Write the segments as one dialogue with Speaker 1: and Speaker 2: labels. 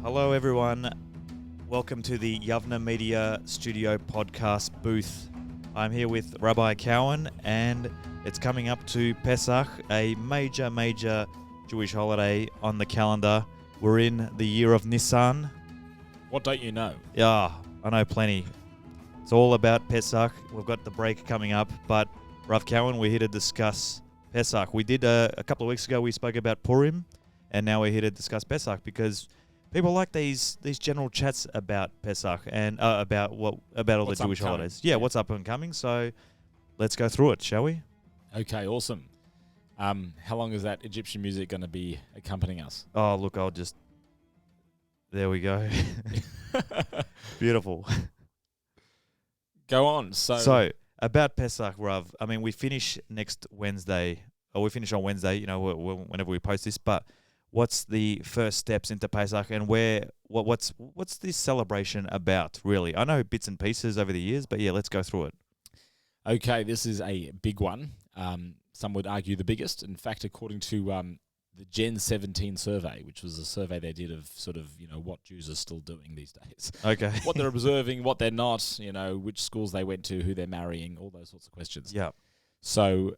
Speaker 1: Hello, everyone. Welcome to the Yavneh Media Studio podcast booth. I'm here with Rabbi Cowen, and it's coming up to Pesach, a major Jewish holiday on the calendar. We're in the year of Nisan.
Speaker 2: What don't you know?
Speaker 1: Yeah, I know plenty. It's all about Pesach. We've got the break coming up, but Rav Cowen, we're here to discuss Pesach. We did a couple of weeks ago, we spoke about Purim, and now we're here to discuss Pesach because people like these general chats about Pesach and about all
Speaker 2: What's
Speaker 1: the Jewish
Speaker 2: upcoming.
Speaker 1: holidays. Yeah, what's up and coming. So let's go through it, shall we?
Speaker 2: Okay, awesome. How long is that Egyptian music going to be accompanying us?
Speaker 1: Oh, look, there we go. Beautiful.
Speaker 2: Go on.
Speaker 1: So about Pesach, Rav, I mean, we finish next Wednesday, or we finish on Wednesday, whenever we post this, but what's the first steps into Pesach, and what's this celebration about, really? I know bits and pieces over the years, but yeah, let's go through it.
Speaker 2: Okay, this is a big one. Some would argue the biggest. In fact, according to the Gen 17 survey, which was a survey they did of sort of, what Jews are still doing these days.
Speaker 1: Okay.
Speaker 2: What they're observing, what they're not, which schools they went to, who they're marrying, all those sorts of questions.
Speaker 1: Yeah.
Speaker 2: So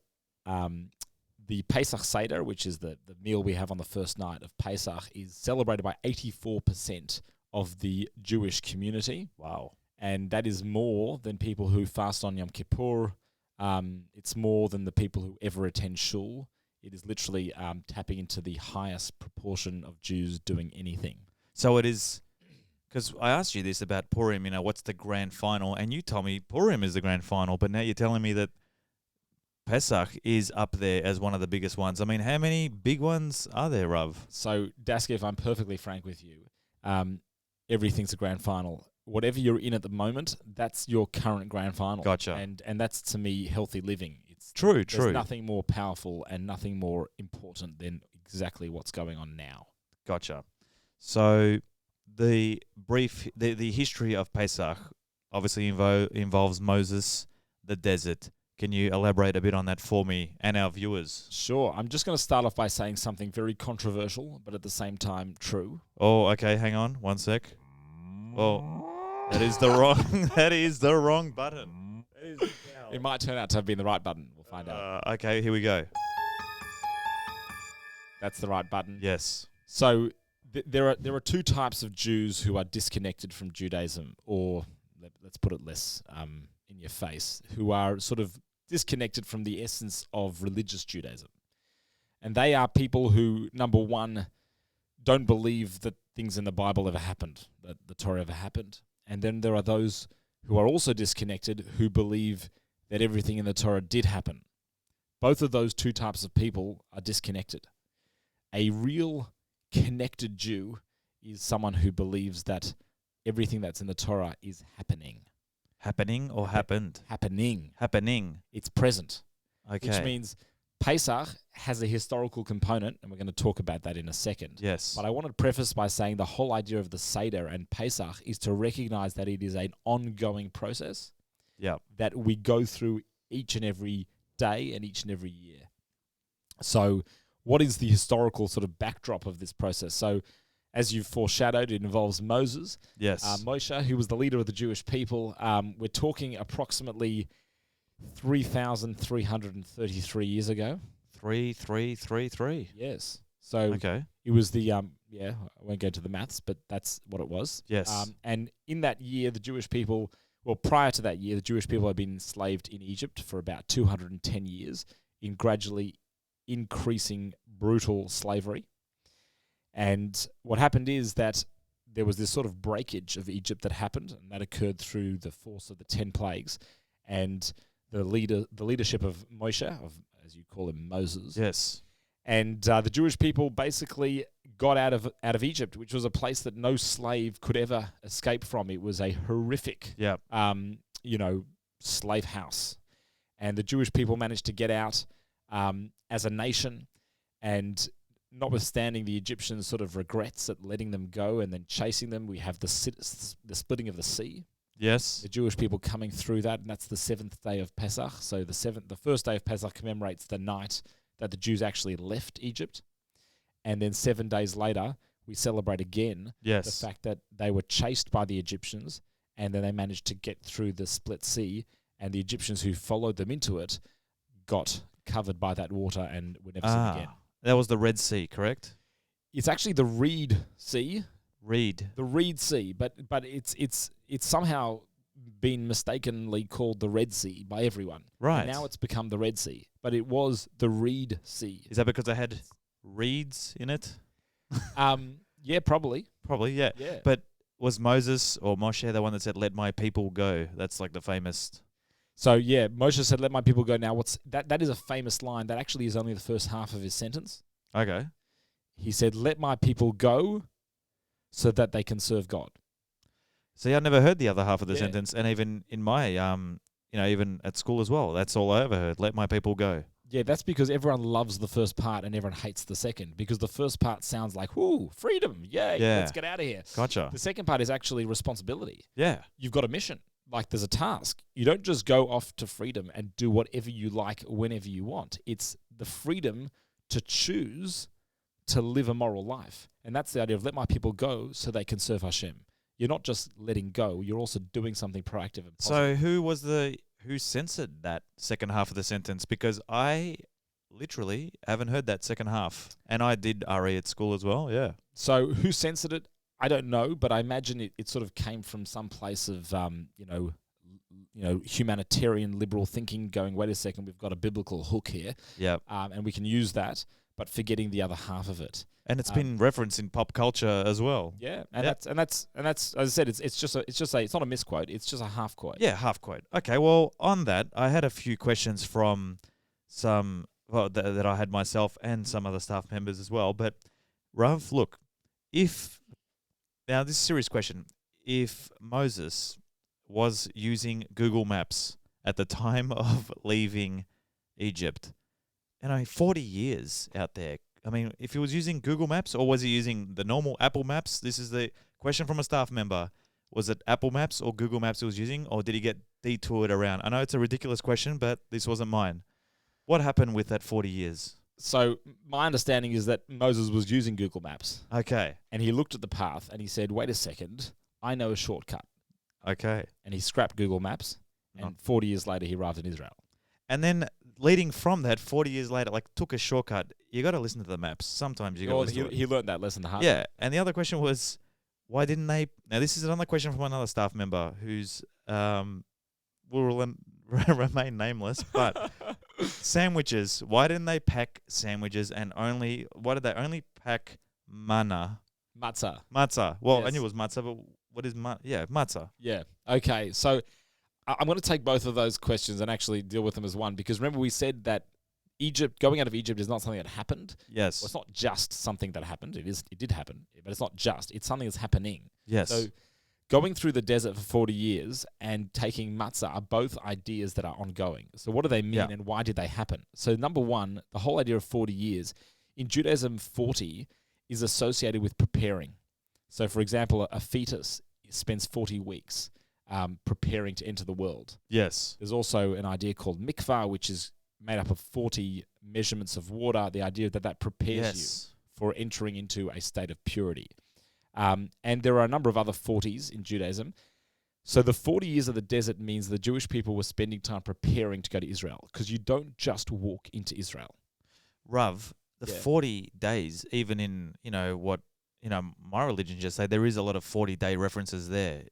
Speaker 2: the Pesach Seder, which is the meal we have on the first night of Pesach, is celebrated by 84% of the Jewish community.
Speaker 1: Wow.
Speaker 2: And that is more than people who fast on Yom Kippur. It's more than the people who ever attend shul. It is literally tapping into the highest proportion of Jews doing anything.
Speaker 1: So it is, because I asked you this about Purim, what's the grand final, and you told me Purim is the grand final, but now you're telling me that Pesach is up there as one of the biggest ones. I mean, how many big ones are there, Rav?
Speaker 2: So, Daska, if I'm perfectly frank with you, everything's a grand final. Whatever you're in at the moment, that's your current grand final.
Speaker 1: Gotcha.
Speaker 2: And that's, to me, healthy living. It's
Speaker 1: True.
Speaker 2: There's nothing more powerful and nothing more important than exactly what's going on now.
Speaker 1: Gotcha. So the history of Pesach obviously involves Moses, the desert. Can you elaborate a bit on that for me and our viewers?
Speaker 2: Sure. I'm just going to start off by saying something very controversial, but at the same time true.
Speaker 1: Oh, okay. Hang on. 1 sec. Oh, that is the wrong button.
Speaker 2: It might turn out to have been the right button. We'll find out.
Speaker 1: Okay, here we go.
Speaker 2: That's the right button.
Speaker 1: Yes.
Speaker 2: So there are two types of Jews who are disconnected from Judaism, or let's put it less in your face, who are sort of disconnected from the essence of religious Judaism. And they are people who, number one, don't believe that things in the Bible ever happened, that the Torah ever happened. And then there are those who are also disconnected who believe that everything in the Torah did happen. Both of those two types of people are disconnected. A real connected Jew is someone who believes that everything that's in the Torah is happening.
Speaker 1: Happening or happened?
Speaker 2: Happening. It's present.
Speaker 1: Okay.
Speaker 2: Which means Pesach has a historical component, and we're going to talk about that in a second.
Speaker 1: Yes.
Speaker 2: But I want to preface by saying the whole idea of the Seder and Pesach is to recognize that it is an ongoing process that we go through each and every day and each and every year. So what is the historical sort of backdrop of this process? So as you've foreshadowed, it involves Moses.
Speaker 1: Yes.
Speaker 2: Moshe, who was the leader of the Jewish people. We're talking approximately 3,333 years ago.
Speaker 1: 3,333.
Speaker 2: Yes. So
Speaker 1: okay.
Speaker 2: It was the, I won't go to the maths, but that's what it was.
Speaker 1: Yes.
Speaker 2: And in that year, the Jewish people, prior to that year, the Jewish people had been enslaved in Egypt for about 210 years in gradually increasing brutal slavery. And what happened is that there was this sort of breakage of Egypt that happened, and that occurred through the force of the 10 plagues. And the leadership of Moshe, as you call him, Moses.
Speaker 1: Yes.
Speaker 2: And the Jewish people basically got out of Egypt, which was a place that no slave could ever escape from. It was a horrific, slave house. And the Jewish people managed to get out as a nation, and notwithstanding the Egyptians' sort of regrets at letting them go and then chasing them, we have the splitting of the sea.
Speaker 1: Yes.
Speaker 2: The Jewish people coming through that, and that's the Seventh Day of Pesach. So the first day of Pesach commemorates the night that the Jews actually left Egypt. And then 7 days later, we celebrate again
Speaker 1: Yes.
Speaker 2: the fact that they were chased by the Egyptians, and then they managed to get through the split sea, and the Egyptians who followed them into it got covered by that water and were never seen again.
Speaker 1: That was the Red Sea, correct?
Speaker 2: It's actually the Reed Sea.
Speaker 1: The
Speaker 2: Reed Sea, but it's somehow been mistakenly called the Red Sea by everyone.
Speaker 1: Right.
Speaker 2: And now it's become the Red Sea, but it was the Reed Sea.
Speaker 1: Is that because they had reeds in it?
Speaker 2: Yeah, probably.
Speaker 1: Probably, yeah.
Speaker 2: Yeah.
Speaker 1: But was Moses or Moshe the one that said, "Let my people go"? That's like the famous.
Speaker 2: So yeah, Moshe said, "Let my people go." Now, what's that? That is a famous line. That actually is only the first half of his sentence.
Speaker 1: Okay.
Speaker 2: He said, "Let my people go, so that they can serve God."
Speaker 1: See, I never heard the other half of the
Speaker 2: Yeah.
Speaker 1: sentence, and even in my, even at school as well. That's all I ever heard. Let my people go.
Speaker 2: Yeah, that's because everyone loves the first part and everyone hates the second, because the first part sounds like, "Whoo, freedom! Yay,
Speaker 1: Yeah.
Speaker 2: let's get out of here."
Speaker 1: Gotcha.
Speaker 2: The second part is actually responsibility.
Speaker 1: Yeah.
Speaker 2: You've got a mission. Like, there's a task. You don't just go off to freedom and do whatever you like whenever you want. It's the freedom to choose to live a moral life. And that's the idea of let my people go so they can serve Hashem. You're not just letting go, you're also doing something proactive and positive.
Speaker 1: So who censored that second half of the sentence? Because I literally haven't heard that second half. And I did RE at school as well, yeah.
Speaker 2: So who censored it? I don't know, but I imagine it sort of came from some place of, humanitarian liberal thinking going, wait a second, we've got a biblical hook here.
Speaker 1: Yeah.
Speaker 2: And we can use that, but forgetting the other half of it.
Speaker 1: And it's been referenced in pop culture as well.
Speaker 2: Yeah, and that's as I said, it's not a misquote, it's just a half quote.
Speaker 1: Yeah, half quote. Okay, well, on that, I had a few questions from some that I had myself and some other staff members as well. But Rav, look, now this is a serious question. If Moses was using Google Maps at the time of leaving Egypt, 40 years out there. I mean, if he was using Google Maps or was he using the normal Apple Maps? This is the question from a staff member. Was it Apple Maps or Google Maps he was using, or did he get detoured around? I know it's a ridiculous question, but this wasn't mine. What happened with that 40 years?
Speaker 2: So my understanding is that Moses was using Google Maps.
Speaker 1: Okay.
Speaker 2: And he looked at the path and he said, wait a second, I know a shortcut.
Speaker 1: Okay.
Speaker 2: And he scrapped Google Maps, and 40 years later he arrived in Israel.
Speaker 1: And then leading from that, 40 years later, took a shortcut. You got to listen to the maps. Sometimes you got to listen to it.
Speaker 2: He learned that lesson the hard way.
Speaker 1: Yeah. And the other question was, why didn't they? Now, this is another question from another staff member who's will remain nameless, but sandwiches. Why didn't they pack sandwiches why did they only pack
Speaker 2: Matzah.
Speaker 1: Matzah. Well,
Speaker 2: Yes.
Speaker 1: I knew it was matzah, but what is matzah?
Speaker 2: Yeah. Okay. So I'm going to take both of those questions and actually deal with them as one, because remember we said that going out of Egypt is not something that happened.
Speaker 1: Yes.
Speaker 2: Well, it's not just something that happened. It did happen, but it's not just. It's something that's happening.
Speaker 1: Yes.
Speaker 2: So going through the desert for 40 years and taking matzah are both ideas that are ongoing. So what do they mean and why did they happen? So number one, the whole idea of 40 years. In Judaism, 40 is associated with preparing. So for example, a fetus spends 40 weeks preparing to enter the world.
Speaker 1: Yes.
Speaker 2: There's also an idea called mikvah, which is made up of 40 measurements of water, the idea that prepares you for entering into a state of purity. And there are a number of other 40s in Judaism. So the 40 years of the desert means the Jewish people were spending time preparing to go to Israel, because you don't just walk into Israel.
Speaker 1: Rav, the 40 days, even in, what, my religion just say, there is a lot of 40-day references there.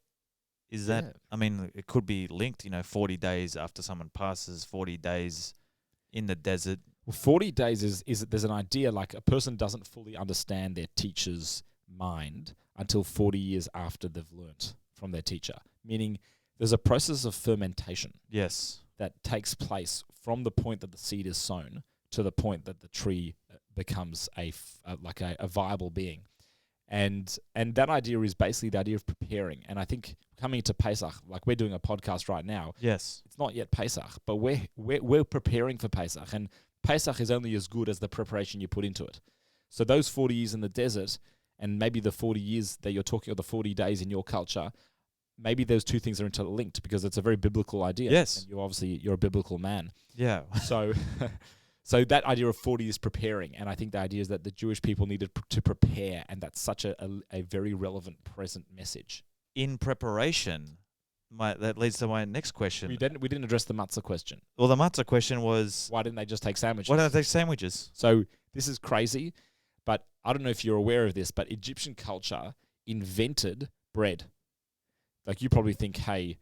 Speaker 1: Is that, I mean, it could be linked, 40 days after someone passes, 40 days in the desert.
Speaker 2: Well, 40 days is there's an idea like a person doesn't fully understand their teacher's mind until 40 years after they've learnt from their teacher, meaning there's a process of fermentation.
Speaker 1: Yes.
Speaker 2: That takes place from the point that the seed is sown to the point that the tree becomes a viable being. And that idea is basically the idea of preparing. And I think coming to Pesach, like we're doing a podcast right now.
Speaker 1: Yes.
Speaker 2: It's not yet Pesach, but we're preparing for Pesach. And Pesach is only as good as the preparation you put into it. So those 40 years in the desert, and maybe the 40 years that you're talking, or the 40 days in your culture, maybe those two things are interlinked because it's a very biblical idea.
Speaker 1: Yes.
Speaker 2: And you're a biblical man.
Speaker 1: Yeah.
Speaker 2: So that idea of 40 is preparing, and I think the idea is that the Jewish people needed to prepare, and that's such a very relevant present message.
Speaker 1: In preparation, that leads to my next question.
Speaker 2: We didn't address the matzah question.
Speaker 1: Well, the matzah question was,
Speaker 2: Why didn't they just take sandwiches?
Speaker 1: why don't they take sandwiches?
Speaker 2: So this is crazy, but I don't know if you're aware of this, but Egyptian culture invented bread. Like, you probably think, hey,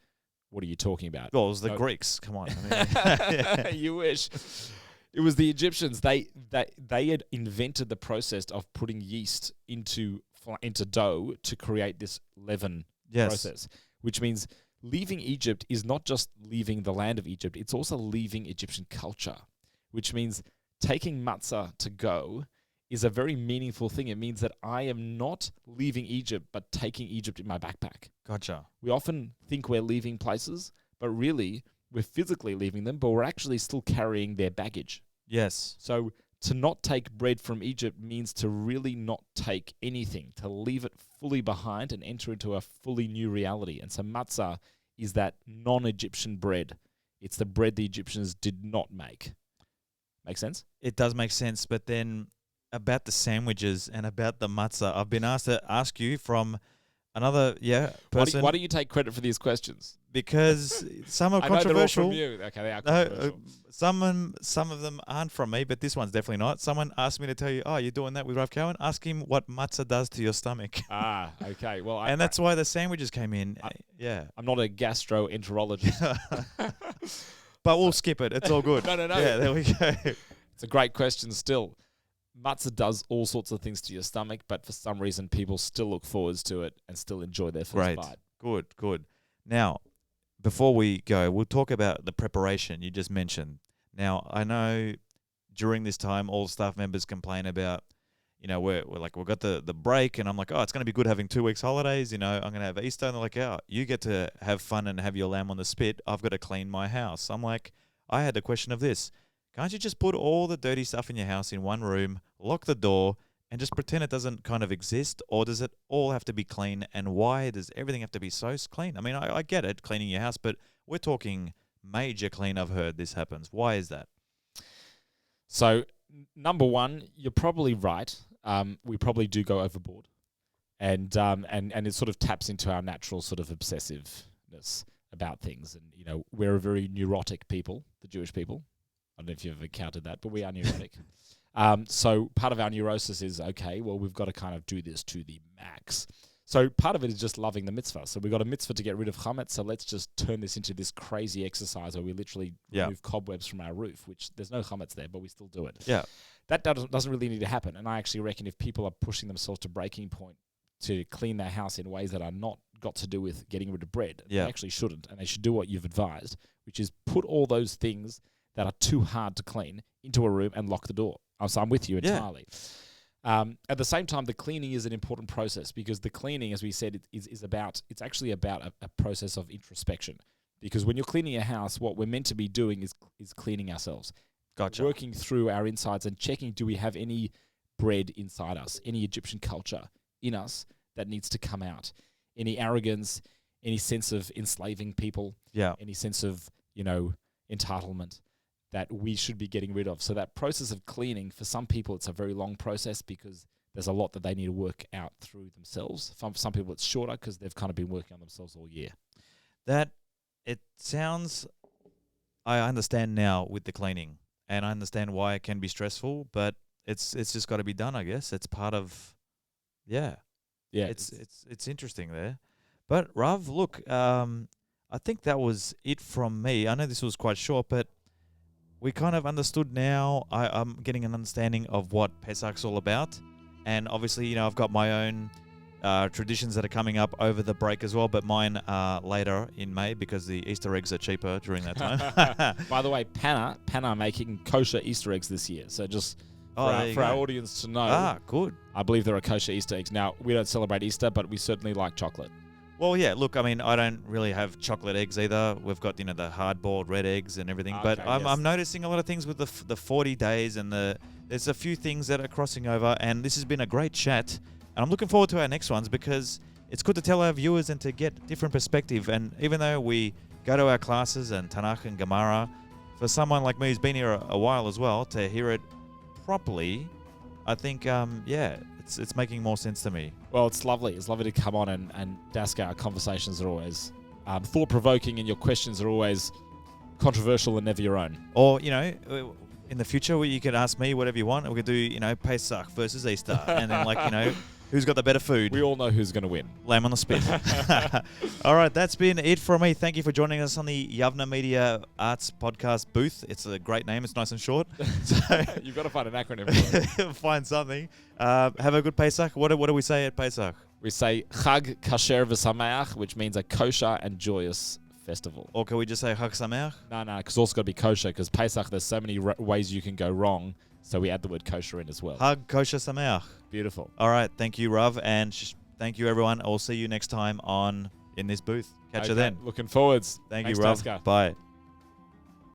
Speaker 2: what are you talking about?
Speaker 1: Well, it was the
Speaker 2: No.
Speaker 1: Greeks. Come on. I mean,
Speaker 2: You wish. It was the Egyptians. They had invented the process of putting yeast into dough to create this leaven
Speaker 1: yes.
Speaker 2: process, which means leaving Egypt is not just leaving the land of Egypt, it's also leaving Egyptian culture, which means taking matzah to go is a very meaningful thing. It means that I am not leaving Egypt, but taking Egypt in my backpack.
Speaker 1: Gotcha.
Speaker 2: We often think we're leaving places, but really we're physically leaving them, but we're actually still carrying their baggage.
Speaker 1: Yes.
Speaker 2: So to not take bread from Egypt means to really not take anything, to leave it fully behind and enter into a fully new reality. And so matzah is that non-Egyptian bread. It's the bread the Egyptians did not make. Make sense?
Speaker 1: It does make sense, but then about the sandwiches and about the matzah, I've been asked to ask you from another person.
Speaker 2: Why do you take credit for these questions?
Speaker 1: Because some are
Speaker 2: I know they're all
Speaker 1: controversial.
Speaker 2: from you. Okay, they are
Speaker 1: No,
Speaker 2: controversial.
Speaker 1: some of them aren't from me, but this one's definitely not. Someone asked me to tell you, you're doing that with Rav Cowen? Ask him what matzah does to your stomach.
Speaker 2: Okay. Well,
Speaker 1: And that's why the sandwiches came in. Yeah.
Speaker 2: I'm not a gastroenterologist.
Speaker 1: But we'll skip it. It's all good.
Speaker 2: No.
Speaker 1: Yeah, there we go.
Speaker 2: It's a great question still. Matzah does all sorts of things to your stomach, but for some reason people still look forwards to it and still enjoy their first bite.
Speaker 1: Good. Now, before we go, we'll talk about the preparation you just mentioned. Now, I know during this time, all staff members complain about, we're like, we've got the break, and I'm like, it's going to be good having 2 weeks holidays. I'm going to have Easter. And they're like, you get to have fun and have your lamb on the spit. I've got to clean my house. I'm like, I had a question of this. Can't you just put all the dirty stuff in your house in one room, lock the door, and just pretend it doesn't kind of exist? Or does it all have to be clean? And why does everything have to be so clean? I mean, I get it, cleaning your house, but we're talking major clean. I've heard this happens. Why is that?
Speaker 2: So, number one, you're probably right. We probably do go overboard. And it sort of taps into our natural sort of obsessiveness about things. And, we're a very neurotic people, the Jewish people. I don't know if you've ever encountered that, but we are neurotic. So part of our neurosis is, we've got to kind of do this to the max. So part of it is just loving the mitzvah. So we've got a mitzvah to get rid of chametz, so let's just turn this into this crazy exercise where we literally remove cobwebs from our roof, which there's no chametz there, but we still do it. Yeah. That doesn't really need to happen. And I actually reckon if people are pushing themselves to breaking point to clean their house in ways that are not got to do with getting rid of bread, they actually shouldn't. And they should do what you've advised, which is put all those things that are too hard to clean into a room and lock the door. So I'm with you entirely. At the same time, the cleaning is an important process because the cleaning, as we said, it's actually about a process of introspection. Because when you're cleaning a house, what we're meant to be doing is cleaning ourselves.
Speaker 1: Gotcha.
Speaker 2: Working through our insides and checking, do we have any bread inside us, any Egyptian culture in us that needs to come out? Any arrogance, any sense of enslaving people, any sense of, entitlement that we should be getting rid of. So that process of cleaning, for some people, it's a very long process because there's a lot that they need to work out through themselves. For some people, it's shorter because they've kind of been working on themselves all year.
Speaker 1: It sounds, I understand now with the cleaning, and I understand why it can be stressful, but it's just got to be done, I guess. It's part of, it's interesting there. But Rav, look, I think that was it from me. I know this was quite short, but we kind of understood now. I'm getting an understanding of what Pesach's all about. And obviously, I've got my own traditions that are coming up over the break as well, but mine are later in May because the Easter eggs are cheaper during that time.
Speaker 2: By the way, Panna are making kosher Easter eggs this year. So just for our audience to know.
Speaker 1: Good.
Speaker 2: I believe there are kosher Easter eggs. Now, we don't celebrate Easter, but we certainly like chocolate.
Speaker 1: Well, yeah, look, I mean, I don't really have chocolate eggs either. We've got, the hard-boiled red eggs and everything. Okay, but I'm noticing a lot of things with the 40 days and there's a few things that are crossing over. And this has been a great chat. And I'm looking forward to our next ones because it's good to tell our viewers and to get different perspective. And even though we go to our classes and Tanakh and Gemara for someone like me who's been here a while as well, to hear it properly, I think, it's making more sense to me.
Speaker 2: Well, it's lovely. It's lovely to come on and Daska, our conversations are always thought-provoking and your questions are always controversial and never your own.
Speaker 1: Or, in the future, you could ask me whatever you want. We could do, Pesach versus Easter. And then, who's got the better food?
Speaker 2: We all know who's going to win.
Speaker 1: Lamb on the spit. All right, that's been it from me. Thank you for joining us on the Yavneh Media Arts Podcast booth. It's a great name. It's nice and short. So
Speaker 2: You've got to find an acronym for it.
Speaker 1: find something. Have a good Pesach. What do we say at Pesach?
Speaker 2: We say Chag Kasher V'Sameach, which means a kosher and joyous festival.
Speaker 1: Or can we just say Chag Sameach?
Speaker 2: No, because it's also got to be kosher, because Pesach, there's so many ways you can go wrong, so we add the word kosher in as well.
Speaker 1: Chag Kosher Sameach.
Speaker 2: Beautiful.
Speaker 1: All right, thank you, Rav, and thank you, everyone. I'll see you next time in this booth. Catch you then.
Speaker 2: Looking forwards.
Speaker 1: Thanks,
Speaker 2: Thanks,
Speaker 1: you, Rav.
Speaker 2: Daska.
Speaker 1: Bye.